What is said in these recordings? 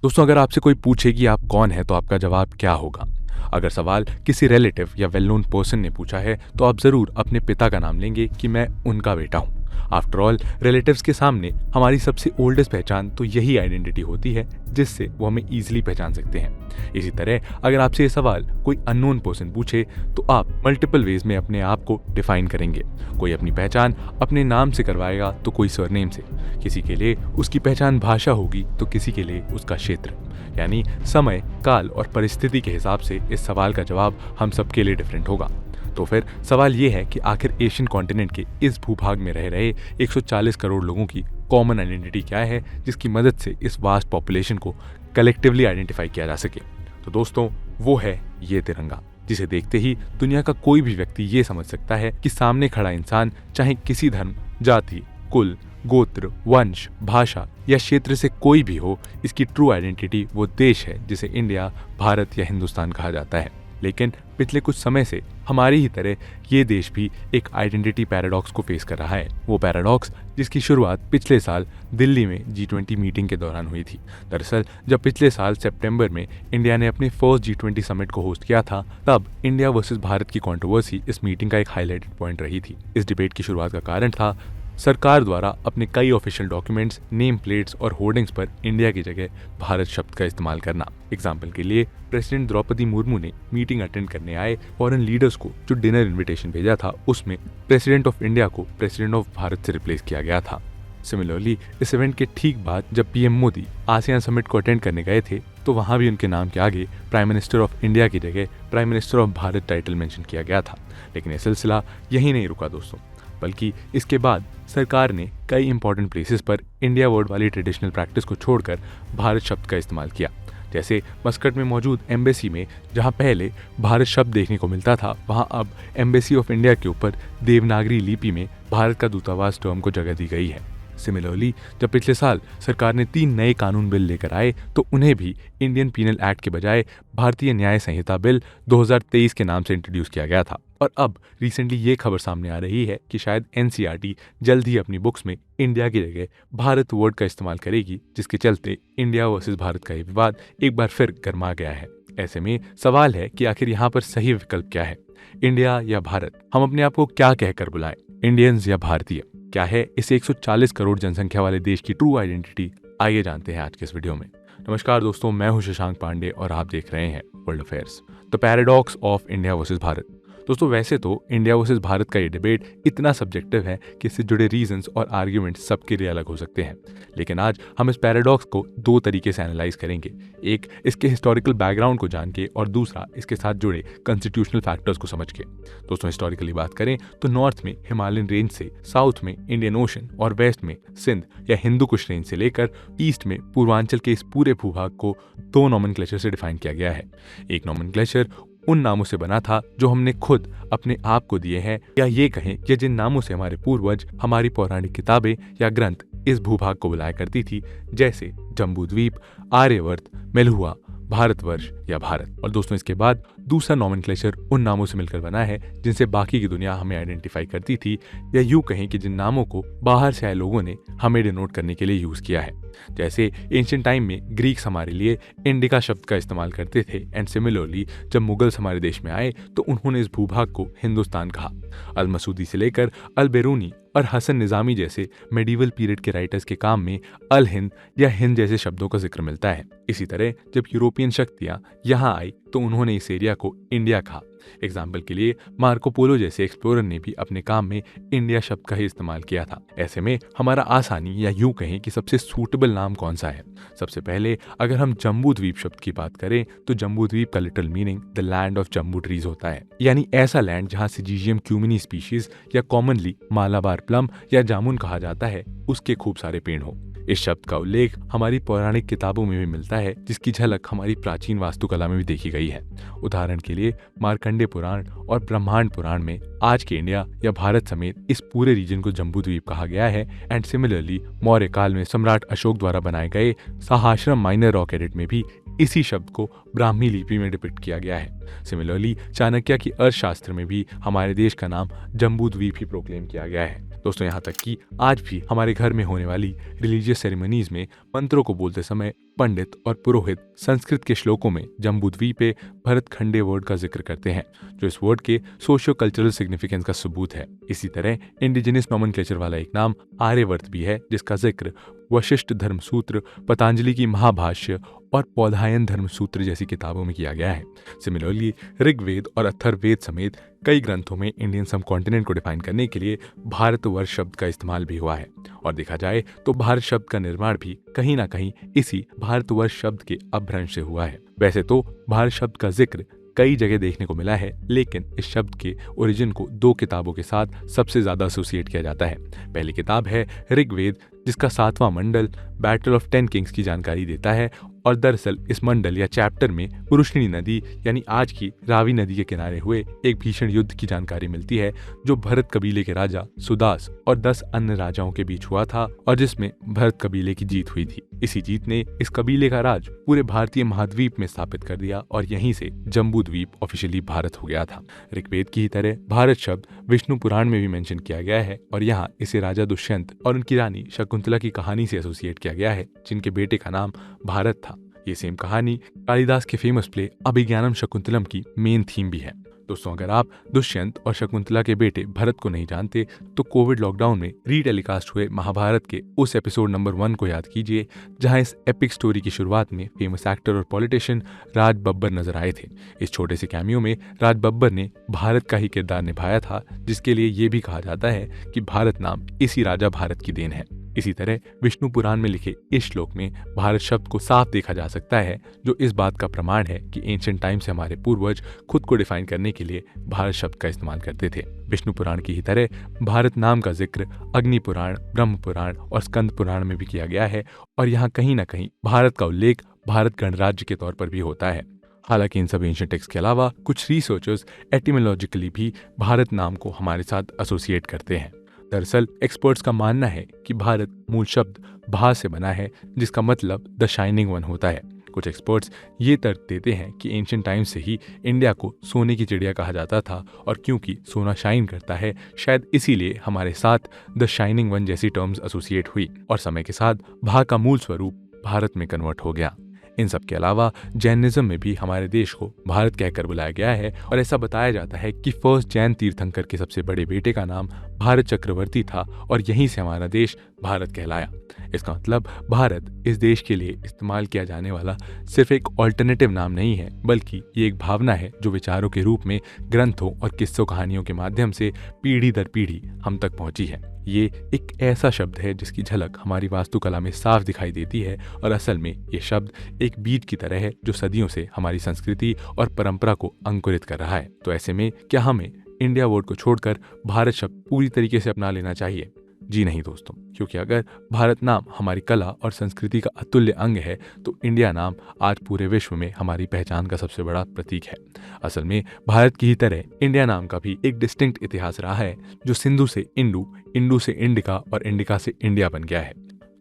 दोस्तों, अगर आपसे कोई पूछे कि आप कौन हैं तो आपका जवाब क्या होगा? अगर सवाल किसी रिलेटिव या वेल नोन पर्सन ने पूछा है तो आप जरूर अपने पिता का नाम लेंगे कि मैं उनका बेटा हूँ। आफ्टर ऑल, रिलेटिव्स के सामने हमारी सबसे ओल्डेस्ट पहचान तो यही आइडेंटिटी होती है जिससे वो हमें इजीली पहचान सकते हैं। इसी तरह अगर आपसे ये सवाल कोई अननोन पर्सन पूछे तो आप मल्टीपल वेज में अपने आप को डिफाइन करेंगे। कोई अपनी पहचान अपने नाम से करवाएगा तो कोई सरनेम से। किसी के लिए उसकी पहचान भाषा होगी तो किसी के लिए उसका क्षेत्र। यानी समय, काल और परिस्थिति के हिसाब से इस सवाल का जवाब हम सबके लिए डिफरेंट होगा। तो फिर सवाल ये है कि आखिर एशियन कॉन्टिनेंट के इस भूभाग में रह रहे 140 करोड़ लोगों की कॉमन आइडेंटिटी क्या है जिसकी मदद से इस वास्ट पॉपुलेशन को कलेक्टिवली आइडेंटिफाई किया जा सके। तो दोस्तों, वो है ये तिरंगा, जिसे देखते ही दुनिया का कोई भी व्यक्ति ये समझ सकता है कि सामने खड़ा इंसान चाहे किसी धर्म, जाति, कुल, गोत्र, वंश, भाषा या क्षेत्र से कोई भी हो, इसकी ट्रू आइडेंटिटी वो देश है जिसे इंडिया, भारत या हिंदुस्तान कहा जाता है। लेकिन पिछले कुछ समय से हमारी ही तरह ये देश भी एक आइडेंटिटी पैराडॉक्स को फेस कर रहा है। वो पैराडॉक्स जिसकी शुरुआत पिछले साल दिल्ली में G20 मीटिंग के दौरान हुई थी। दरअसल जब पिछले साल सितंबर में इंडिया ने अपने फर्स्ट G20 समिट को होस्ट किया था, तब इंडिया वर्सेस भारत की कंट्रोवर्सी इस मीटिंग का एक हाईलाइटेड पॉइंट रही थी। इस डिबेट की शुरुआत का कारण था सरकार द्वारा अपने कई ऑफिशियल डॉक्यूमेंट्स, नेम प्लेट्स और होर्डिंग्स पर इंडिया की जगह भारत शब्द का इस्तेमाल करना। एग्जाम्पल के लिए प्रेसिडेंट द्रौपदी मुर्मू ने मीटिंग अटेंड करने आए फॉरेन लीडर्स को जो डिनर इन्विटेशन भेजा था, उसमें प्रेसिडेंट ऑफ इंडिया को प्रेसिडेंट ऑफ भारत से रिप्लेस किया गया था। सिमिलरली इस इवेंट के ठीक बाद जब पीएम मोदी आसियान समिट को अटेंड करने गए थे तो वहां भी उनके नाम के आगे प्राइम मिनिस्टर ऑफ इंडिया की जगह prime minister of Bharat title mention किया गया था। लेकिन ये सिलसिला यही नहीं रुका दोस्तों, बल्कि इसके बाद सरकार ने कई इंपॉर्टेंट प्लेसेस पर इंडिया वर्ड वाली ट्रेडिशनल प्रैक्टिस को छोड़कर भारत शब्द का इस्तेमाल किया। जैसे मस्कट में मौजूद एम्बेसी में जहां पहले भारत शब्द देखने को मिलता था, वहां अब एम्बेसी ऑफ इंडिया के ऊपर देवनागरी लिपि में भारत का दूतावास टर्म को जगह दी गई है। सिमिलरली जब पिछले साल सरकार ने 3 नए कानून बिल लेकर आए तो उन्हें भी इंडियन पीनल एक्ट के बजाय भारतीय न्याय संहिता बिल 2023 के नाम से इंट्रोड्यूस किया गया था। और अब रिसेंटली ये खबर सामने आ रही है कि शायद NCERT जल्द ही अपनी बुक्स में इंडिया की जगह भारत वर्ड का इस्तेमाल करेगी, जिसके चलते इंडिया वर्सेस भारत का ये विवाद एक बार फिर गर्मा गया है। ऐसे में सवाल है कि आखिर यहाँ पर सही विकल्प क्या है, इंडिया या भारत? हम अपने आप को क्या कहकर बुलाएं, इंडियंस या भारतीय? क्या है इस 140 करोड़ जनसंख्या वाले देश की ट्रू आइडेंटिटी? आइए जानते हैं आज के इस वीडियो में। नमस्कार दोस्तों, मैं हूं शशांक पांडे और आप देख रहे हैं world affairs, the paradox of India versus Bharat. दोस्तों, वैसे तो इंडिया वर्सेस भारत का ये डिबेट इतना सब्जेक्टिव है कि इससे जुड़े रीजंस और आर्ग्यूमेंट्स सबके लिए अलग हो सकते हैं। लेकिन आज हम इस पैराडॉक्स को 2 तरीके से एनालाइज करेंगे, एक इसके हिस्टोरिकल बैकग्राउंड को जान के और दूसरा इसके साथ जुड़े कॉन्स्टिट्यूशनल फैक्टर्स को समझ के। दोस्तों, हिस्टोरिकली बात करें तो नॉर्थ में हिमालयन रेंज से, साउथ में इंडियन ओशन और वेस्ट में सिंध या हिंदू कुश रेंज से लेकर ईस्ट में पूर्वांचल के इस पूरे भूभाग को 2 नॉमेनक्लेचर से डिफाइन किया गया है। एक नॉमेनक्लेचर उन नामों से बना था जो हमने खुद अपने आप को दिए हैं, या ये कहें कि जिन नामों से हमारे पूर्वज, हमारी पौराणिक किताबें या ग्रंथ इस भूभाग को बुलाया करती थी, जैसे जम्बूद्वीप, आर्यवर्त, मेलुहा, भारतवर्ष या भारत। और दोस्तों, इसके बाद दूसरा नॉमेनक्लेचर उन नामों से मिलकर बना है जिनसे बाकी की दुनिया हमें आइडेंटिफाई करती थी, या यूं कहें कि जिन नामों को बाहर से आए लोगों ने हमें डिनोट करने के लिए यूज किया है। जैसे एंशिएंट टाइम में ग्रीक्स हमारे लिए इंडिका शब्द का इस्तेमाल करते थे, एंड सिमिलरली जब मुगल्स हमारे देश में आए तो उन्होंने इस भूभाग को हिंदुस्तान कहा। अल मसूदी से लेकर अल बेरूनी और हसन निजामी जैसे मेडिवल पीरियड के राइटर्स के काम में अल हिंद या हिंद जैसे शब्दों का जिक्र मिलता है। इसी तरह जब यूरोपियन शक्तियां यहाँ आई तो उन्होंने इस एरिया को इंडिया कहा। एग्जाम्पल के लिए मार्को पोलो जैसे एक्सप्लोरर ने भी अपने काम में इंडिया शब्द का ही इस्तेमाल किया था। ऐसे में हमारा आसानी या यूं कहें कि सबसे सूटेबल नाम कौन सा है? सबसे पहले अगर हम जम्बूद्वीप शब्द की बात करें तो जम्बूद्वीप का literal meaning the land of jambu trees होता है, यानी ऐसा लैंड जहां सिजीशियम क्यूमिनी स्पीशीज या कॉमनली मालाबार प्लम या जामुन कहा जाता है, उसके खूब सारे पेड़ हो। इस शब्द का उल्लेख हमारी पौराणिक किताबों में भी मिलता है, जिसकी झलक हमारी प्राचीन वास्तुकला में भी देखी गई है। उदाहरण के लिए मार्कंडे पुराण और ब्रह्मांड पुराण में आज के इंडिया या भारत समेत इस पूरे रीजन को जम्बूद्वीप कहा गया है। एंड सिमिलरली मौर्य काल में सम्राट अशोक द्वारा बनाए गए सहाश्रम माइनर रॉक एडिट में भी इसी शब्द को ब्राह्मी लिपि में डिपिक्ट किया गया है। सिमिलरली चाणक्य की अर्थशास्त्र में भी हमारे देश का नाम जम्बूद्वीप ही प्रोक्लेम किया गया है। दोस्तों, यहाँ तक कि आज भी हमारे घर में होने वाली रिलीजियस सेरेमनीज में मंत्रों को बोलते समय पंडित और पुरोहित संस्कृत के श्लोकों में जम्बूद्वीपे भरतखंडे वर्ड का जिक्र करते हैं, जो इस वर्ड के सोशियो कल्चरल सिग्निफिकेंस का सबूत है। इसी तरह इंडिजिनस नॉमेनक्लेचर वाला एक नाम आर्यवर्त भी है, जिसका जिक्र वशिष्ठ धर्मसूत्र, पतंजलि की महाभाष्य और पौधायन धर्मसूत्र जैसी किताबों में किया गया है। सिमिलरली ऋग्वेद और अथर्ववेद समेत कई ग्रंथों में इंडियन सबकॉन्टिनेंट को डिफाइन करने के लिए भारतवर्ष शब्द का इस्तेमाल भी हुआ है। और देखा जाए तो भारत शब्द का निर्माण भी कहीं ना कहीं इसी भारतवर्ष शब्द के अपभ्रंश से हुआ है। वैसे तो भारत शब्द का जिक्र कई जगह देखने को मिला है, लेकिन इस शब्द के ओरिजिन को 2 किताबों के साथ सबसे ज्यादा एसोसिएट किया जाता है। पहली किताब है ऋग्वेद, जिसका 7वां मंडल बैटल ऑफ 10 किंग्स की जानकारी देता है, और दरअसल इस मंडल या चैप्टर में पुरुषनी नदी यानी आज की रावी नदी के किनारे हुए एक भीषण युद्ध की जानकारी मिलती है, जो भरत कबीले के राजा सुदास और 10 अन्य राजाओं के बीच हुआ था, और जिसमें भरत कबीले की जीत हुई थी। इसी जीत ने इस कबीले का राज पूरे भारतीय महाद्वीप में स्थापित कर दिया, और यहीं से जम्बूद्वीप ऑफिशियली भारत हो गया था। ऋग्वेद की ही तरह भारत शब्द विष्णु पुराण में भी मेंशन किया गया है, और यहाँ इसे राजा दुष्यंत और उनकी रानी शकुंतला की कहानी से एसोसिएट किया गया है, जिनके बेटे का नाम भारत था। ये सेम कहानी कालिदास के फेमस प्ले अभिज्ञानम शकुंतलम की मेन थीम भी है। दोस्तों, अगर आप दुष्यंत और शकुंतला के बेटे भरत को नहीं जानते तो कोविड लॉकडाउन में रीटेलीकास्ट हुए महाभारत के उस एपिसोड नंबर 1 को याद कीजिए, जहां इस एपिक स्टोरी की शुरुआत में फेमस एक्टर और पॉलिटिशियन राज बब्बर नजर आए थे। इस छोटे से कैमियो में राज बब्बर ने भारत का ही किरदार निभाया था, जिसके लिए ये भी कहा जाता है कि भारत नाम इसी राजा भारत की देन है। इसी तरह विष्णु पुराण में लिखे इस श्लोक में भारत शब्द को साफ देखा जा सकता है, जो इस बात का प्रमाण है कि एंशिएंट टाइम से हमारे पूर्वज खुद को डिफाइन करने के लिए भारत शब्द का इस्तेमाल करते थे। विष्णु पुराण की ही तरह भारत नाम का जिक्र अग्नि पुराण, ब्रह्म पुराण और स्कंद पुराण में भी किया गया है, और यहाँ कहीं ना कहीं भारत का उल्लेख भारत गणराज्य के तौर पर भी होता है। हालांकि इन सब एंशिएंट टेक्स्ट के अलावा कुछ रिसर्चर्स एटिमोलॉजिकली भी भारत नाम को हमारे साथ एसोसिएट करते हैं। दरअसल एक्सपर्ट्स का मानना है कि भारत मूल शब्द भा से बना है, जिसका मतलब द शाइनिंग वन होता है। कुछ एक्सपर्ट्स ये तर्क देते हैं कि एंशिएंट टाइम्स से ही इंडिया को सोने की चिड़िया कहा जाता था, और क्योंकि सोना शाइन करता है, शायद इसीलिए हमारे साथ द शाइनिंग वन जैसी टर्म्स एसोसिएट हुई, और समय के साथ भा का मूल स्वरूप भारत में कन्वर्ट हो गया। इन सब के अलावा जैनिज्म में भी हमारे देश को भारत कहकर बुलाया गया है, और ऐसा बताया जाता है कि फर्स्ट जैन तीर्थंकर के सबसे बड़े बेटे का नाम भारत चक्रवर्ती था, और यहीं से हमारा देश भारत कहलाया। इसका मतलब भारत इस देश के लिए इस्तेमाल किया जाने वाला सिर्फ एक ऑल्टरनेटिव नाम नहीं है, बल्कि ये एक भावना है जो विचारों के रूप में ग्रंथों और किस्सों कहानियों के माध्यम से पीढ़ी दर पीढ़ी हम तक पहुंची है। ये एक ऐसा शब्द है जिसकी झलक हमारी वास्तुकला में साफ दिखाई देती है, और असल में ये शब्द एक बीज की तरह है जो सदियों से हमारी संस्कृति और परंपरा को अंकुरित कर रहा है। तो ऐसे में क्या हमें इंडिया वर्ड को छोड़कर भारत शब्द पूरी तरीके से अपना लेना चाहिए? जी नहीं दोस्तों, क्योंकि अगर भारत नाम हमारी कला और संस्कृति का अतुल्य अंग है, तो इंडिया नाम आज पूरे विश्व में हमारी पहचान का सबसे बड़ा प्रतीक है। असल में भारत की ही तरह इंडिया नाम का भी एक डिस्टिंक्ट इतिहास रहा है, जो सिंधु से इंडू, इंडू से इंडिका और इंडिका से इंडिया बन गया है।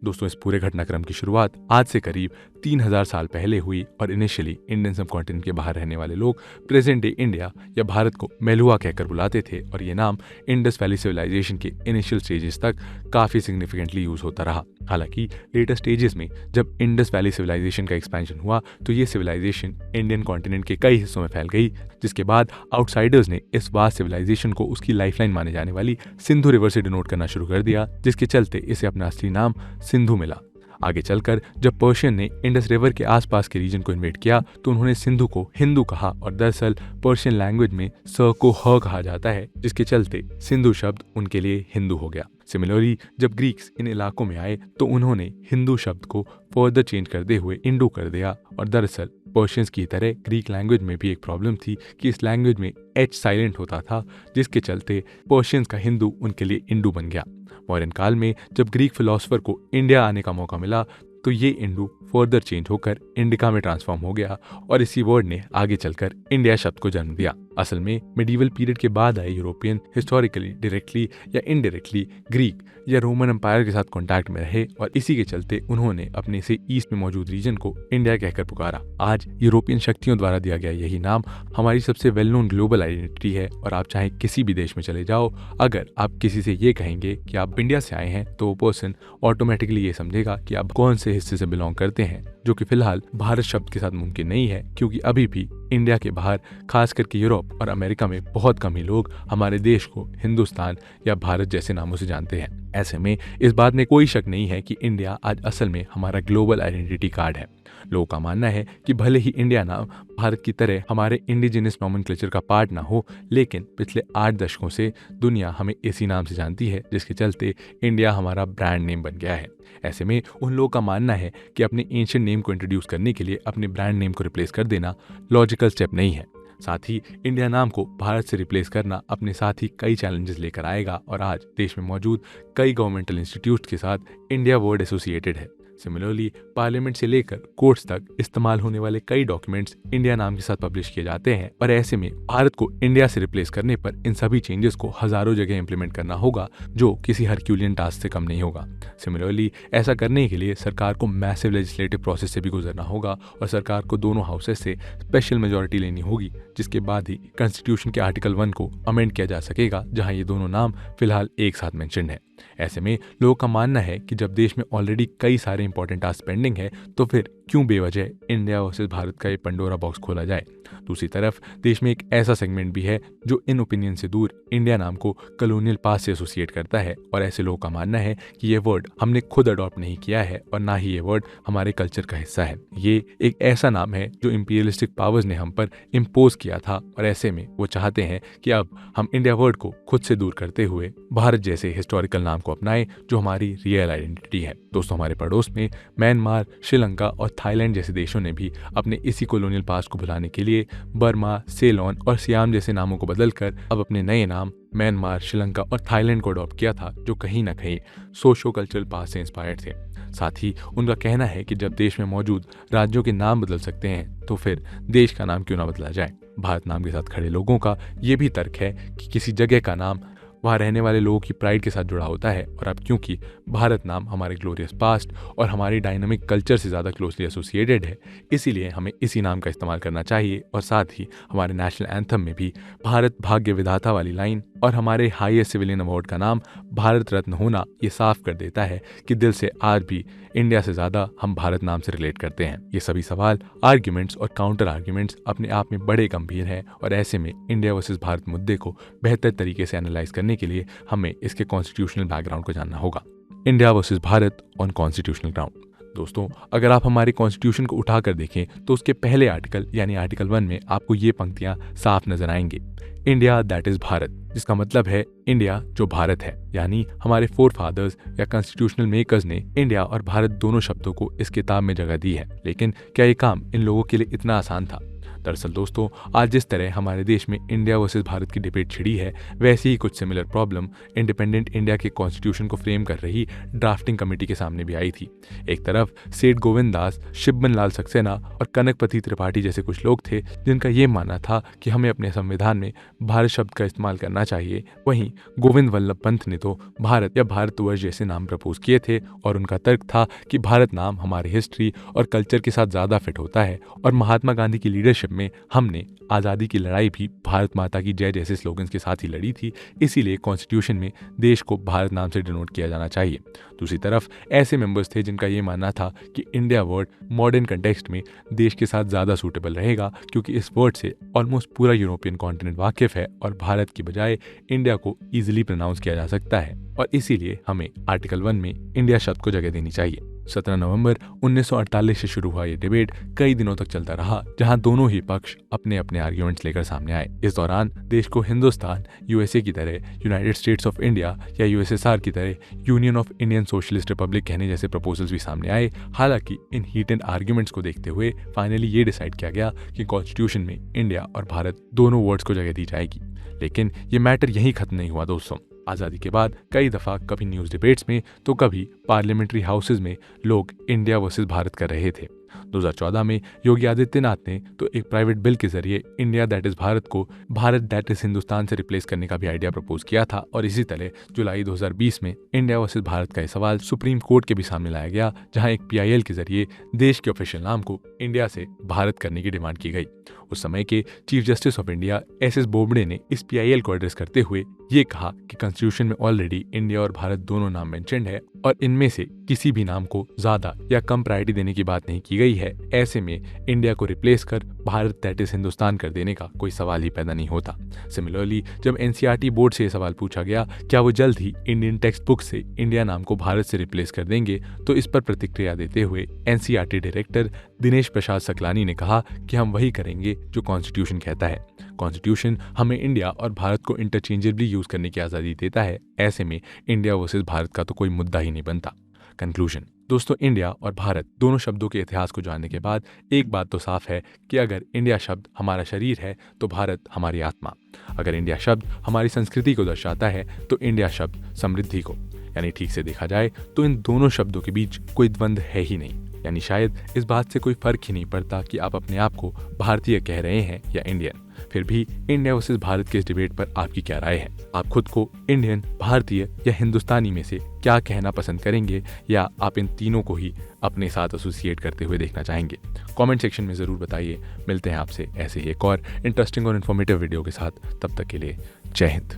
दोस्तों, इस पूरे घटनाक्रम की शुरुआत आज से करीब 3000 साल पहले हुई, और इनिशियली इंडियन सबकॉन्टिनेंट के बाहर रहने वाले लोग प्रेजेंट डे इंडिया या भारत को मेलुआ कहकर बुलाते थे, और ये नाम इंडस वैली सिविलाइजेशन के इनिशियल स्टेजेस तक काफी सिग्निफिकेंटली यूज होता रहा। हालांकि लेटर स्टेजेस में जब इंडस वैली सिविलाइजेशन का एक्सपेंशन हुआ, तो ये सिविलाइजेशन इंडियन कॉन्टिनेंट के कई हिस्सों में फैल गई, जिसके बाद आउटसाइडर्स ने इस वास्ट सिविलाइजेशन को उसकी लाइफलाइन माने जाने वाली सिंधु रिवर से डिनोट करना शुरू कर दिया, जिसके चलते इसे अपना असली नाम सिंधु मिला। आगे चलकर जब पर्शियन ने इंडस रिवर के आसपास के रीजन को इन्वेड किया, तो उन्होंने सिंधु को हिंदू कहा, और दरअसल पर्शियन लैंग्वेज में स को ह कहा जाता है, जिसके चलते सिंधु शब्द उनके लिए हिंदू हो गया। सिमिलरली जब ग्रीक्स इन इलाकों में आए, तो उन्होंने हिंदू शब्द को फर्दर चेंज करते हुए इंडू कर दिया, और दरअसल पर्शियंस की तरह ग्रीक लैंग्वेज में भी एक प्रॉब्लम थी कि इस लैंग्वेज में एच साइलेंट होता था, जिसके चलते पर्शियंस का हिंदू उनके लिए इंडू बन गया। मौर्यन काल में जब ग्रीक फिलोसोफर को इंडिया आने का मौका मिला, तो ये इंडू फर्दर चेंज होकर इंडिका में ट्रांसफॉर्म हो गया और इसी वर्ड ने आगे चलकर इंडिया शब्द को जन्म दिया। असल में मिडीवल पीरियड के बाद आए यूरोपियन हिस्टोरिकली डायरेक्टली या इनडायरेक्टली ग्रीक या रोमन एम्पायर के साथ कॉन्टैक्ट में रहे और इसी के चलते उन्होंने अपने से ईस्ट में मौजूद रीजन को इंडिया कहकर पुकारा। आज यूरोपियन शक्तियों द्वारा दिया गया यही नाम हमारी सबसे वेल नोन ग्लोबल आइडेंटिटी है और आप चाहे किसी भी देश में चले जाओ, अगर आप किसी से ये कहेंगे कि आप इंडिया से आए हैं तो वो पर्सन ऑटोमेटिकली ये समझेगा कि आप कौन से हिस्से से बिलोंग करते हैं, जो कि फिलहाल भारत शब्द के साथ मुमकिन नहीं है, क्योंकि अभी भी इंडिया के बाहर खास करके यूरोप और अमेरिका में बहुत कम ही लोग हमारे देश को हिंदुस्तान या भारत जैसे नामों से जानते हैं। ऐसे में इस बात में कोई शक नहीं है कि इंडिया आज असल में हमारा ग्लोबल आइडेंटिटी कार्ड है। लोगों का मानना है कि भले ही इंडिया नाम भारत की तरह हमारे इंडिजिनस नॉमेनक्लेचर का पार्ट ना हो, लेकिन पिछले 8 दशकों से दुनिया हमें इसी नाम से जानती है, जिसके चलते इंडिया हमारा ब्रांड नेम बन गया है। ऐसे में उन लोगों का मानना है कि अपने एंशिएंट नेम को इंट्रोड्यूस करने के लिए अपने ब्रांड नेम को रिप्लेस कर देना लॉजिकल स्टेप नहीं है। साथ ही इंडिया नाम को भारत से रिप्लेस करना अपने साथ ही कई चैलेंजेस लेकर आएगा और आज देश में मौजूद कई गवर्नमेंटल इंस्टीट्यूट्स के साथ इंडिया वर्ड एसोसिएटेड है। सिमिलरली पार्लियामेंट से लेकर कोर्ट्स तक इस्तेमाल होने वाले कई डॉक्यूमेंट्स इंडिया नाम के साथ पब्लिश किए जाते हैं और ऐसे में भारत को इंडिया से रिप्लेस करने पर इन सभी चेंजेस को हजारों जगह इंप्लीमेंट करना होगा, जो किसी हरक्यूलियन टास्क से कम नहीं होगा। सिमिलरली ऐसा करने के लिए सरकार को मैसिव लेजिस्लेटिव प्रोसेस से भी गुजरना होगा और सरकार को दोनों हाउसेस से स्पेशल मेजोरिटी लेनी होगी, जिसके बाद ही कॉन्स्टिट्यूशन के आर्टिकल 1 को अमेंड किया जा सकेगा, जहां ये दोनों नाम फिलहाल एक साथ मेंशन्ड है। ऐसे में लोगों का मानना है कि जब देश में ऑलरेडी कई सारे इंपॉर्टेंट टास्क पेंडिंग है, तो फिर क्यों बेवजह इंडिया वर्सेस भारत का ये पंडोरा बॉक्स खोला जाए। दूसरी तरफ देश में एक ऐसा सेगमेंट भी है जो इन ओपिनियन से दूर इंडिया नाम को कॉलोनियल पास्ट से एसोसिएट करता है और ऐसे लोगों का मानना है कि ये वर्ड हमने खुद अडॉप्ट नहीं किया है और ना ही ये वर्ड हमारे कल्चर का हिस्सा है। ये एक ऐसा नाम है जो इंपीरियलिस्टिक पावर्स ने हम पर इम्पोज किया था और ऐसे में वो चाहते हैं कि अब हम इंडिया वर्ड को खुद से दूर करते हुए भारत जैसे हिस्टोरिकल नाम को अपनाएं, जो हमारी रियल आइडेंटिटी है। दोस्तों, हमारे पड़ोस में म्यांमार, श्रीलंका और थाईलैंड जैसे देशों ने भी अपने इसी कॉलोनियल पास्ट को भुलाने के लिए बर्मा, सेलोन और सियाम जैसे नामों को बदलकर अब अपने नए नाम म्यांमार, श्रीलंका और थाईलैंड को अडॉप्ट किया था, जो कहीं ना कहीं सोशो कल्चरल पास्ट से इंस्पायर्ड थे। साथ ही उनका कहना है कि जब देश में मौजूद राज्यों के नाम बदल सकते हैं तो फिर देश का नाम क्यों ना बदला जाए। भारत नाम के साथ खड़े लोगों का ये भी तर्क है कि किसी जगह का नाम वहाँ रहने वाले लोगों की प्राइड के साथ जुड़ा होता है और अब क्योंकि भारत नाम हमारे ग्लोरियस पास्ट और हमारी डायनामिक कल्चर से ज़्यादा क्लोजली एसोसिएटेड है, इसीलिए हमें इसी नाम का इस्तेमाल करना चाहिए। और साथ ही हमारे नेशनल एंथम में भी भारत भाग्य विधाता वाली लाइन और हमारे हाईएस्ट सिविलियन अवार्ड का नाम भारत रत्न होना ये साफ कर देता है कि दिल से आज भी इंडिया से ज़्यादा हम भारत नाम से रिलेट करते हैं। ये सभी सवाल, आर्ग्यूमेंट्स और काउंटर आर्ग्यूमेंट्स अपने आप में बड़े गंभीर हैं और ऐसे में इंडिया वर्सेस भारत मुद्दे को बेहतर तरीके से एनालाइज करने के लिए हमें इसके कॉन्स्टिट्यूशनल बैकग्राउंड को जानना होगा। India versus Bharat on constitutional ground. दोस्तों, अगर आप हमारे कॉन्स्टिट्यूशन को उठाकर देखें तो उसके पहले आर्टिकल यानी आर्टिकल 1 में आपको ये पंक्तियां साफ नजर आएंगी, इंडिया दैट इज भारत, जिसका मतलब है इंडिया जो भारत है। यानी हमारे फोर फादर्स या कॉन्स्टिट्यूशनल मेकर्स ने इंडिया और भारत दोनों शब्दों को इस किताब में जगह दी है। लेकिन क्या ये काम इन लोगों के लिए इतना आसान था? दरअसल दोस्तों, आज जिस तरह हमारे देश में इंडिया वर्सेस भारत की डिबेट छिड़ी है, वैसी ही कुछ सिमिलर प्रॉब्लम इंडिपेंडेंट इंडिया के कॉन्स्टिट्यूशन को फ्रेम कर रही ड्राफ्टिंग कमेटी के सामने भी आई थी। एक तरफ सेठ गोविंद दास, शिवबन लाल सक्सेना और कनकपति त्रिपाठी जैसे कुछ लोग थे जिनका ये मानना था कि हमें अपने संविधान में भारत शब्द का इस्तेमाल करना चाहिए। वहीं गोविंद वल्लभ पंत ने तो भारत या भारतवर्ष जैसे नाम प्रपोज किए थे और उनका तर्क था कि भारत नाम हमारे हिस्ट्री और कल्चर के साथ ज़्यादा फिट होता है और महात्मा गांधी की लीडरशिप में हमने आज़ादी की लड़ाई भी भारत माता की जय जैसे स्लोगन्स के साथ ही लड़ी थी, इसीलिए कॉन्स्टिट्यूशन में देश को भारत नाम से डिनोट किया जाना चाहिए। दूसरी तरफ ऐसे मेंबर्स थे जिनका ये मानना था कि इंडिया वर्ड मॉडर्न कंटेक्स्ट में देश के साथ ज़्यादा सूटेबल रहेगा, क्योंकि इस वर्ड से ऑलमोस्ट पूरा यूरोपियन कॉन्टिनेंट वाकिफ है और भारत की बजाय इंडिया को ईजिली प्रोनाउंस किया जा सकता है और इसीलिए हमें आर्टिकल 1 में इंडिया शब्द को जगह देनी चाहिए। 17 नवंबर 1948 से शुरू हुआ ये डिबेट कई दिनों तक चलता रहा, जहां दोनों ही पक्ष अपने अपने आर्ग्यूमेंट्स लेकर सामने आए। इस दौरान देश को हिंदुस्तान यूएसए की तरह, यूनाइटेड स्टेट्स ऑफ इंडिया या यूएसएसआर की तरह union of Indian socialist Republic कहने जैसे प्रपोजल्स भी सामने आए। हालांकि इन हीटेड आर्ग्यूमेंट्स को देखते हुए फाइनली ये डिसाइड किया गया कि कॉन्स्टिट्यूशन में इंडिया और भारत दोनों वर्ड्स को जगह दी जाएगी। लेकिन ये मैटर यहीं खत्म नहीं हुआ दोस्तों। आज़ादी के बाद कई दफ़ा कभी न्यूज़ डिबेट्स में तो कभी पार्लियामेंट्री हाउसेज में लोग इंडिया वर्सेस भारत कर रहे थे। 2014 में योगी आदित्यनाथ ने तो एक प्राइवेट बिल के जरिए इंडिया दैट इज भारत को भारत दैट इज हिंदुस्तान से रिप्लेस करने का भी आइडिया प्रपोज किया था। और इसी तरह जुलाई 2020 में इंडिया वर्सेस भारत का यह सवाल सुप्रीम कोर्ट के भी सामने लाया गया, जहां एक पीआईएल के जरिए देश के ऑफिशियल नाम को इंडिया से भारत करने की डिमांड की गई। उस समय के chief justice of India S Bobde ने इस पीआईएल को एड्रेस करते हुए ये कहा कि कॉन्स्टिट्यूशन में ऑलरेडी इंडिया और भारत दोनों नाम मेंशन्ड है और इनमें से किसी भी नाम को ज्यादा या कम प्रायोरिटी देने की बात नहीं की गई है। ऐसे में इंडिया को रिप्लेस कर भारत दैट इज हिंदुस्तान कर देने का कोई सवाल ही पैदा नहीं होता। सिमिलरली जब एनसीईआरटी बोर्ड से यह सवाल पूछा गया क्या वो जल्द ही इंडियन टेक्स्ट बुक से इंडिया नाम को भारत से रिप्लेस कर देंगे, तो इस पर प्रतिक्रिया देते हुए एनसीईआरटी डायरेक्टर दिनेश प्रसाद सकलानी ने कहा कि हम वही करेंगे जो कॉन्स्टिट्यूशन कहता है। कॉन्स्टिट्यूशन हमें इंडिया और भारत को इंटरचेंजेबली यूज करने की आज़ादी देता है। ऐसे में इंडिया वर्सेस भारत का तो कोई मुद्दा ही नहीं बनता। कंक्लूजन दोस्तों, इंडिया और भारत दोनों शब्दों के इतिहास को जानने के बाद एक बात तो साफ है कि अगर इंडिया शब्द हमारा शरीर है तो भारत हमारी आत्मा। अगर इंडिया शब्द हमारी संस्कृति को दर्शाता है तो इंडिया शब्द समृद्धि को। यानी ठीक से देखा जाए तो इन दोनों शब्दों के बीच कोई द्वंद्व है ही नहीं। यानी शायद इस बात से कोई फर्क ही नहीं पड़ता कि आप अपने आप को भारतीय कह रहे हैं या इंडियन। फिर भी इंडिया वर्सेस भारत के इस डिबेट पर आपकी क्या राय है? आप खुद को इंडियन, भारतीय या हिंदुस्तानी में से क्या कहना पसंद करेंगे, या आप इन तीनों को ही अपने साथ एसोसिएट करते हुए देखना चाहेंगे? कमेंट सेक्शन में ज़रूर बताइए। मिलते हैं आपसे ऐसे ही एक और इंटरेस्टिंग और इन्फॉर्मेटिव वीडियो के साथ। तब तक के लिए जय हिंद।